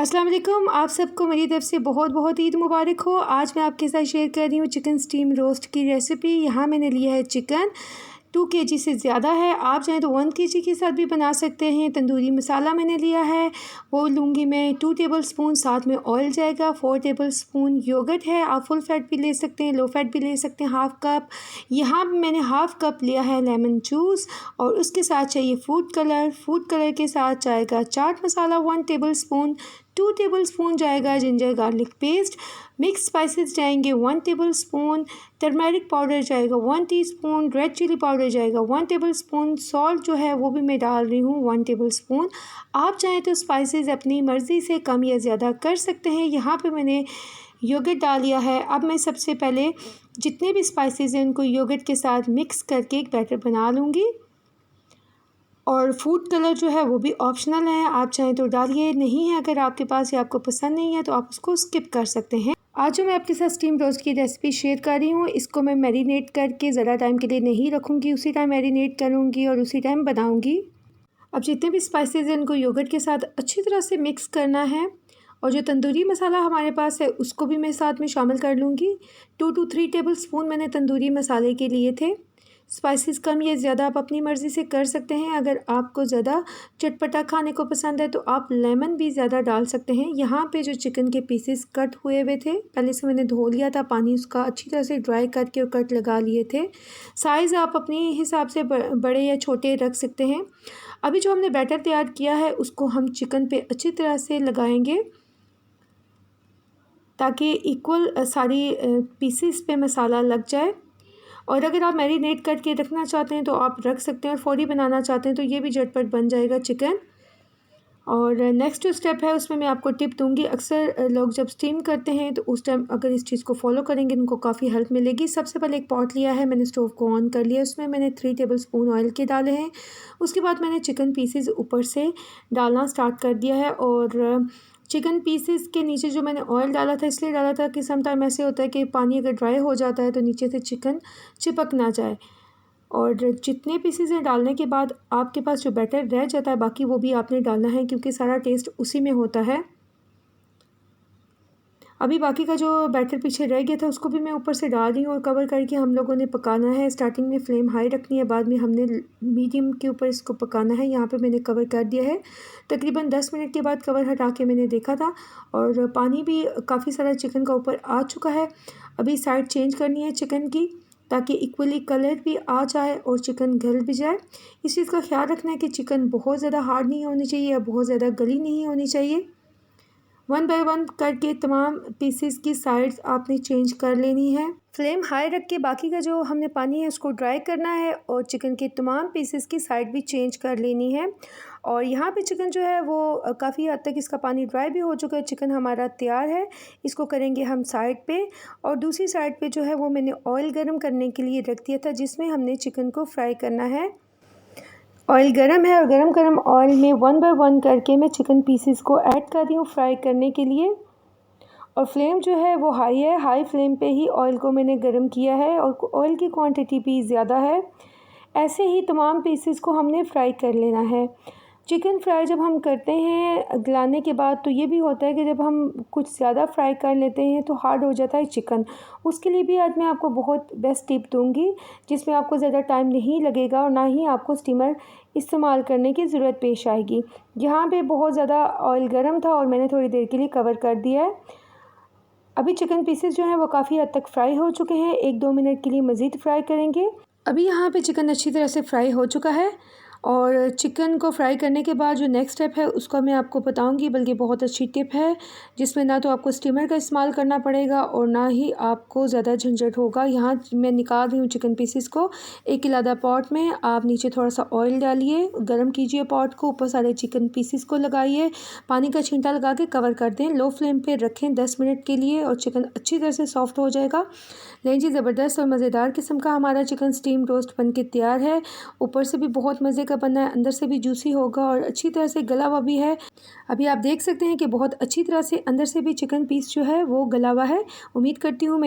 अस्सलाम वालेकुम। आप सबको मेरी तरफ़ से बहुत बहुत ईद मुबारक हो। आज मैं आपके साथ शेयर कर रही हूँ चिकन स्टीम रोस्ट की रेसिपी। यहाँ मैंने लिया है चिकन 2 kg से ज़्यादा है। आप चाहें तो 1 kg के साथ भी बना सकते हैं। तंदूरी मसाला मैंने लिया है, वो लूँगी मैं 2 टेबलस्पून। साथ में ऑयल जाएगा। 4 टेबलस्पून योगर्ट है, आप फुल फैट भी ले सकते हैं, लो फैट भी ले सकते हैं। हाफ़ कप यहाँ मैंने हाफ़ कप लिया है लेमन जूस, और उसके साथ चाहिए फूड कलर। फूड कलर के साथ जाएगा चाट मसाला 1 टेबलस्पून, 2 टेबलस्पून जाएगा ginger garlic paste. Mix spices जाएंगे 1 टेबलस्पून, टर्मेरिक पाउडर जाएगा 1 टीस्पून, रेड चिली पाउडर जाएगा 1 टेबलस्पून, सॉल्ट जो है वो भी मैं डाल रही हूँ 1 टेबलस्पून। आप चाहें तो स्पाइसेस अपनी मर्ज़ी से कम या ज़्यादा कर सकते हैं। यहाँ पे मैंने योगर्ट डाल लिया है। अब मैं सबसे पहले जितने भी स्पाइसेस हैं उनको योगर्ट के साथ मिक्स करके एक बैटर बना लूँगी। और फूड कलर जो है वो भी ऑप्शनल है, आप चाहें तो डालिए, नहीं है अगर आपके पास या आपको पसंद नहीं है तो आप उसको स्किप कर सकते हैं। आज जो मैं आपके साथ स्टीम रोस्ट की रेसिपी शेयर कर रही हूँ, इसको मैं मैरिनेट करके ज़्यादा टाइम के लिए नहीं रखूँगी, उसी टाइम मैरिनेट करूँगी और उसी टाइम बनाऊँगी। अब जितने भी स्पाइसेस हैं उनको योगर्ट के साथ अच्छी तरह से मिक्स करना है। और जो तंदूरी मसाला हमारे पास है उसको भी मैं साथ में शामिल कर लूँगी। 2 to 3 टेबलस्पून मैंने तंदूरी मसाले के लिए थे। स्पाइसेस कम या ज़्यादा आप अपनी मर्ज़ी से कर सकते हैं। अगर आपको ज़्यादा चटपटा खाने को पसंद है तो आप लेमन भी ज़्यादा डाल सकते हैं। यहाँ पे जो चिकन के पीसेस कट हुए हुए थे, पहले से मैंने धो लिया था, पानी उसका अच्छी तरह से ड्राई करके और कट लगा लिए थे। साइज़ आप अपने हिसाब से बड़े या छोटे रख सकते हैं। अभी जो हमने बैटर तैयार किया है उसको हम चिकन पे अच्छी तरह से लगाएंगे ताकि इक्वल सारी पीसेस पे मसाला लग जाए। और अगर आप मैरिनेट करके रखना चाहते हैं तो आप रख सकते हैं, और फौरी बनाना चाहते हैं तो ये भी झटपट बन जाएगा चिकन। और नेक्स्ट जो स्टेप है उसमें मैं आपको टिप दूंगी। अक्सर लोग जब स्टीम करते हैं तो उस टाइम अगर इस चीज़ को फॉलो करेंगे उनको काफ़ी हेल्प मिलेगी। सबसे पहले एक पॉट लिया है, मैंने स्टोव को ऑन कर लिया, उसमें मैंने 3 टेबलस्पून ऑयल के डाले हैं। उसके बाद मैंने चिकन पीसेस ऊपर से डालना स्टार्ट कर दिया है। और चिकन पीसेस के नीचे जो मैंने ऑयल डाला था इसलिए डाला था कि समटाइम ऐसे होता है कि पानी अगर ड्राई हो जाता है तो नीचे से चिकन चिपक ना जाए। और जितने पीसेस हैं डालने के बाद आपके पास जो बैटर रह जाता है बाकी वो भी आपने डालना है, क्योंकि सारा टेस्ट उसी में होता है। अभी बाकी का जो बैटर पीछे रह गया था उसको भी मैं ऊपर से डाल रही हूँ और कवर करके हम लोगों ने पकाना है। स्टार्टिंग में फ्लेम हाई रखनी है, बाद में हमने मीडियम के ऊपर इसको पकाना है। यहाँ पे मैंने कवर कर दिया है। तकरीबन 10 मिनट के बाद कवर हटा के मैंने देखा था और पानी भी काफ़ी सारा चिकन का ऊपर आ चुका है। अभी साइड चेंज करनी है चिकन की ताकि इक्वली कलर भी आ जाए और चिकन गल भी जाए। इस चीज़ का ख्याल रखना है कि चिकन बहुत ज़्यादा हार्ड नहीं होनी चाहिए या बहुत ज़्यादा गली नहीं होनी चाहिए। 1 बाय 1 करके तमाम पीसेस की साइड्स आपने चेंज कर लेनी है। फ्लेम हाई रख के बाकी का जो हमने पानी है उसको ड्राई करना है और चिकन के तमाम पीसेस की साइड भी चेंज कर लेनी है। और यहाँ पे चिकन जो है वो काफ़ी हद तक इसका पानी ड्राई भी हो चुका है। चिकन हमारा तैयार है, इसको करेंगे हम साइड पे। और दूसरी साइड पे जो है वो मैंने ऑयल गर्म करने के लिए रख दिया था जिसमें हमने चिकन को फ्राई करना है। ऑयल गरम है और गरम गरम ऑयल में 1 बाय 1 करके मैं चिकन पीसेस को ऐड कर रही हूँ फ्राई करने के लिए। और फ्लेम जो है वो हाई है, हाई फ्लेम पे ही ऑयल को मैंने गरम किया है और ऑयल की क्वांटिटी भी ज़्यादा है। ऐसे ही तमाम पीसेस को हमने फ्राई कर लेना है। चिकन फ्राई जब हम करते हैं गलाने के बाद तो ये भी होता है कि जब हम कुछ ज़्यादा फ्राई कर लेते हैं तो हार्ड हो जाता है चिकन। उसके लिए भी आज मैं आपको बहुत बेस्ट टिप दूंगी जिसमें आपको ज़्यादा टाइम नहीं लगेगा और ना ही आपको स्टीमर इस्तेमाल करने की ज़रूरत पेश आएगी। यहाँ पे बहुत ज़्यादा ऑयल गर्म था और मैंने थोड़ी देर के लिए कवर कर दिया है। अभी चिकन पीसेस जो हैं वो काफ़ी हद तक फ्राई हो चुके हैं, 1-2 मिनट के लिए मज़ीद फ्राई करेंगे। अभी यहाँ पे चिकन अच्छी तरह से फ्राई हो चुका है। और चिकन को फ्राई करने के बाद जो नेक्स्ट स्टेप है उसको मैं आपको बताऊंगी, बल्कि बहुत अच्छी टिप है जिसमें ना तो आपको स्टीमर का इस्तेमाल करना पड़ेगा और ना ही आपको ज़्यादा झंझट होगा। यहाँ मैं निकाल रही हूँ चिकन पीसेस को एक इलादा पॉट में। आप नीचे थोड़ा सा ऑयल डालिए, गर्म कीजिए पॉट को, ऊपर सारे चिकन पीसेस को लगाइए, पानी का छींटा लगा के कवर कर दें, लो फ्लेम पर रखें 10 मिनट के लिए और चिकन अच्छी तरह से सॉफ्ट हो जाएगा। लेकिन जी ज़बरदस्त और मज़ेदार किस्म का हमारा चिकन स्टीम रोस्ट बन के तैयार है। ऊपर से भी बहुत मज़े का बना है, अंदर से भी जूसी होगा और अच्छी तरह से गला हुआ भी है। अभी आप देख सकते हैं कि बहुत अच्छी तरह से अंदर से भी चिकन पीस जो है वो गला हुआ है। उम्मीद करती हूँ मैं